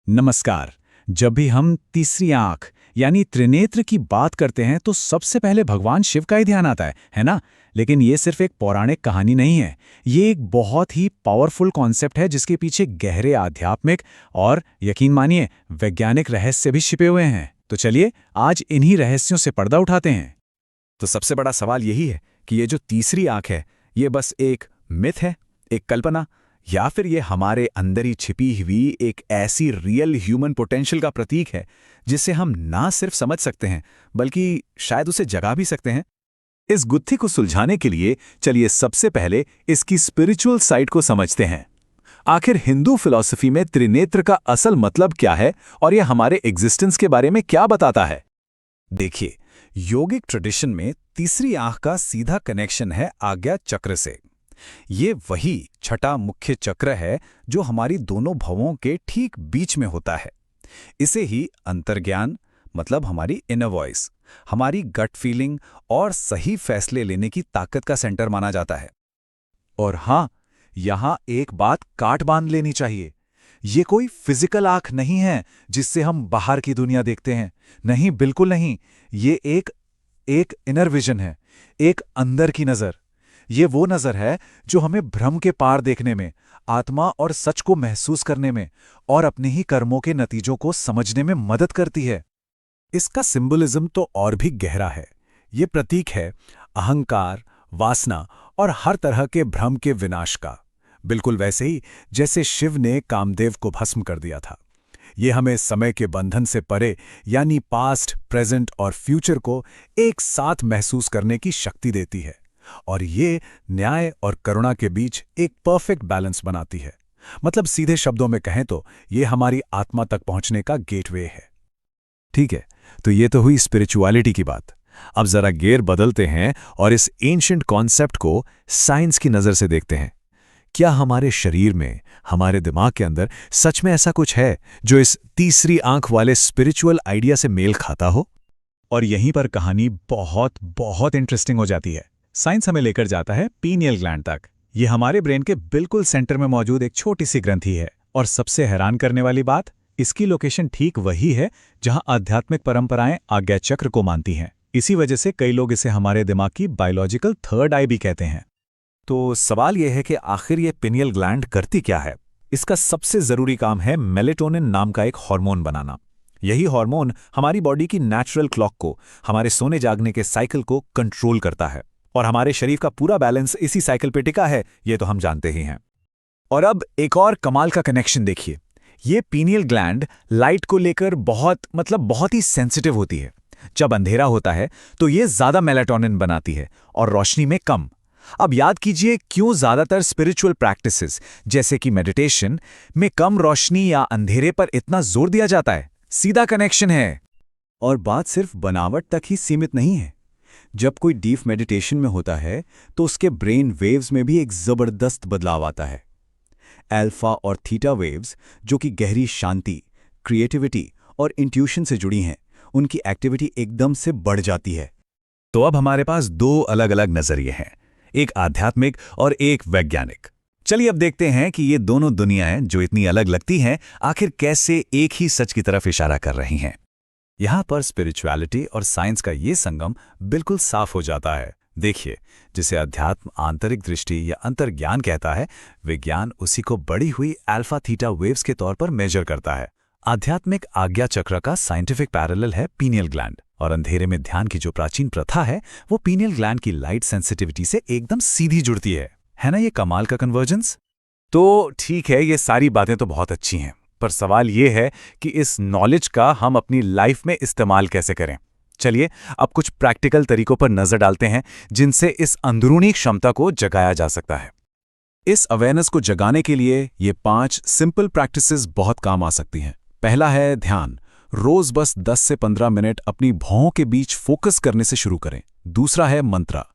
नमस्कार। जब भी हम तीसरी आंख यानी त्रिनेत्र की बात करते हैं तो सबसे पहले भगवान शिव का ही ध्यान आता है ना? लेकिन ये सिर्फ एक पौराणिक कहानी नहीं है। ये एक बहुत ही पावरफुल कॉन्सेप्ट है जिसके पीछे गहरे आध्यात्मिक और यकीन मानिए वैज्ञानिक रहस्य भी छिपे हुए हैं। तो चलिए आज इन्हीं रहस्यों से पर्दा उठाते हैं। तो सबसे बड़ा सवाल यही है कि ये जो तीसरी आंख है, ये बस एक मिथ है, एक कल्पना, या फिर ये हमारे अंदर ही छिपी हुई एक ऐसी रियल ह्यूमन पोटेंशियल का प्रतीक है जिसे हम ना सिर्फ समझ सकते हैं बल्कि शायद उसे जगा भी सकते हैं। इस गुत्थी को सुलझाने के लिए चलिए सबसे पहले इसकी स्पिरिचुअल साइड को समझते हैं। आखिर हिंदू फिलॉसफी में त्रिनेत्र का असल मतलब क्या है और यह हमारे एग्जिस्टेंस के बारे में क्या बताता है? देखिए, योगिक ट्रेडिशन में तीसरी आंख का सीधा कनेक्शन है आज्ञा चक्र से। ये वही छठा मुख्य चक्र है जो हमारी दोनों भवों के ठीक बीच में होता है। इसे ही अंतर्ज्ञान मतलब हमारी इनर वॉइस, हमारी गट फीलिंग और सही फैसले लेने की ताकत का सेंटर माना जाता है। और हाँ, यहां एक बात काट बांध लेनी चाहिए। ये कोई फिजिकल आंख नहीं है जिससे हम बाहर की दुनिया देखते हैं। नहीं, बिल्कुल नहीं। ये एक इनर विजन है, एक अंदर की नजर। ये वो नजर है जो हमें भ्रम के पार देखने में, आत्मा और सच को महसूस करने में और अपने ही कर्मों के नतीजों को समझने में मदद करती है। इसका सिंबलिज्म तो और भी गहरा है। ये प्रतीक है अहंकार, वासना और हर तरह के भ्रम के विनाश का, बिल्कुल वैसे ही जैसे शिव ने कामदेव को भस्म कर दिया था। ये हमें समय के बंधन से परे यानी पास्ट, प्रेजेंट और फ्यूचर को एक साथ महसूस करने की शक्ति देती है और ये न्याय और करुणा के बीच एक परफेक्ट बैलेंस बनाती है। मतलब सीधे शब्दों में कहें तो ये हमारी आत्मा तक पहुंचने का गेटवे है। ठीक है, तो ये तो हुई स्पिरिचुअलिटी की बात। अब जरा गेयर बदलते हैं और इस एंशिएंट कॉन्सेप्ट को साइंस की नजर से देखते हैं। क्या हमारे शरीर में, हमारे दिमाग के अंदर सच में ऐसा कुछ है जो इस तीसरी आंख वाले स्पिरिचुअल आइडिया से मेल खाता हो? और यहीं पर कहानी बहुत बहुत इंटरेस्टिंग हो जाती है। साइंस हमें लेकर जाता है पीनियल ग्लैंड तक। ये हमारे ब्रेन के बिल्कुल सेंटर में मौजूद एक छोटी सी ग्रंथि है और सबसे हैरान करने वाली बात, इसकी लोकेशन ठीक वही है जहां आध्यात्मिक परंपराएं आज्ञा चक्र को मानती हैं। इसी वजह से कई लोग इसे हमारे दिमाग की बायोलॉजिकल थर्ड आई भी कहते हैं। तो सवाल यह है कि आखिर ये पीनियल ग्लैंड करती क्या है? इसका सबसे जरूरी काम है मेलेटोनिन नाम का एक हार्मोन बनाना। यही हार्मोन हमारी बॉडी की नेचुरल क्लॉक को, हमारे सोने जागने के साइकिल को कंट्रोल करता है और हमारे शरीर का पूरा बैलेंस इसी साइकिल पे टिका है, ये तो हम जानते ही हैं। और अब एक और कमाल का कनेक्शन देखिए। ये पीनियल ग्लैंड लाइट को लेकर बहुत ही सेंसिटिव होती है। जब अंधेरा होता है तो ये ज्यादा मेलाटोनिन बनाती है और रोशनी में कम। अब याद कीजिए क्यों ज्यादातर स्पिरिचुअल प्रैक्टिसेस जैसे कि मेडिटेशन में कम रोशनी या अंधेरे पर इतना जोर दिया जाता है। सीधा कनेक्शन है। और बात सिर्फ बनावट तक ही सीमित नहीं है। जब कोई डीप मेडिटेशन में होता है तो उसके ब्रेन वेव्स में भी एक जबरदस्त बदलाव आता है। अल्फा और थीटा वेव्स, जो कि गहरी शांति, क्रिएटिविटी और इंट्यूशन से जुड़ी हैं, उनकी एक्टिविटी एकदम से बढ़ जाती है। तो अब हमारे पास दो अलग अलग नजरिए हैं, एक आध्यात्मिक और एक वैज्ञानिक। चलिए अब देखते हैं कि ये दोनों दुनियाएं जो इतनी अलग लगती हैं, आखिर कैसे एक ही सच की तरफ इशारा कर रही हैं। यहां पर स्पिरिचुअलिटी और साइंस का ये संगम बिल्कुल साफ हो जाता है। देखिए, जिसे अध्यात्म आंतरिक दृष्टि या अंतर्ज्ञान कहता है, विज्ञान उसी को बढ़ी हुई अल्फा थीटा वेव्स के तौर पर मेजर करता है। आध्यात्मिक आज्ञा चक्र का साइंटिफिक पैरेलल है पीनियल ग्लैंड, और अंधेरे में ध्यान की जो प्राचीन प्रथा है वो पीनियल ग्लैंड की लाइट सेंसिटिविटी से एकदम सीधी जुड़ती है ना? ये कमाल का कन्वर्जेंस। तो ठीक है, ये सारी बातें तो बहुत अच्छी हैं, पर सवाल ये है कि इस नॉलेज का हम अपनी लाइफ में इस्तेमाल कैसे करें। चलिए अब कुछ प्रैक्टिकल तरीकों पर नजर डालते हैं जिनसे इस अंदरूनी क्षमता को जगाया जा सकता है। इस अवेयरनेस को जगाने के लिए ये 5 सिंपल प्रैक्टिसेस बहुत काम आ सकती हैं। पहला है ध्यान। रोज बस 10 से 15 मिनट अपनी भौं के बीच फोकस करने से शुरू करें। दूसरा है मंत्रा।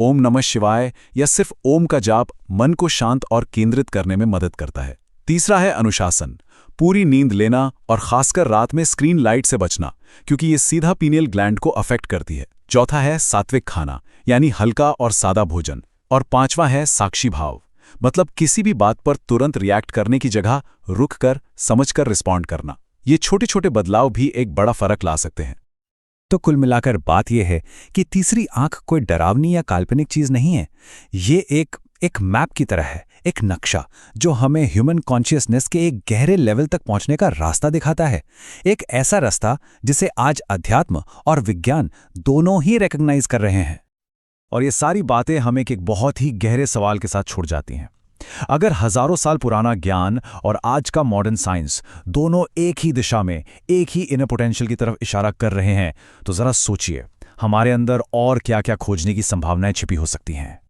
ओम नमः शिवाय या सिर्फ ओम का जाप मन को शांत और केंद्रित करने में मदद करता है। तीसरा है अनुशासन। पूरी नींद लेना और खासकर रात में स्क्रीन लाइट से बचना, क्योंकि ये सीधा पीनियल ग्लैंड को अफेक्ट करती है। चौथा है सात्विक खाना, यानी हल्का और सादा भोजन। और पांचवा है साक्षी भाव। मतलब किसी भी बात पर तुरंत रिएक्ट करने की जगह रुक कर, समझ कर रिस्पॉन्ड करना। ये छोटे छोटे बदलाव भी एक बड़ा फर्क ला सकते हैं। तो कुल मिलाकर बात यह है कि तीसरी आंख कोई डरावनी या काल्पनिक चीज नहीं है। ये एक मैप की तरह है, एक नक्शा जो हमें ह्यूमन कॉन्शियसनेस के एक गहरे लेवल तक पहुंचने का रास्ता दिखाता है। एक ऐसा रास्ता जिसे आज अध्यात्म और विज्ञान दोनों ही रिकॉग्नाइज कर रहे हैं। और ये सारी बातें हमें एक बहुत ही गहरे सवाल के साथ छुड़ जाती हैं। अगर हजारों साल पुराना ज्ञान और आज का मॉडर्न साइंस दोनों एक ही दिशा में, एक ही इनर पोटेंशियल की तरफ इशारा कर रहे हैं, तो जरा सोचिए हमारे अंदर और क्या क्या खोजने की संभावनाएं छिपी हो सकती हैं।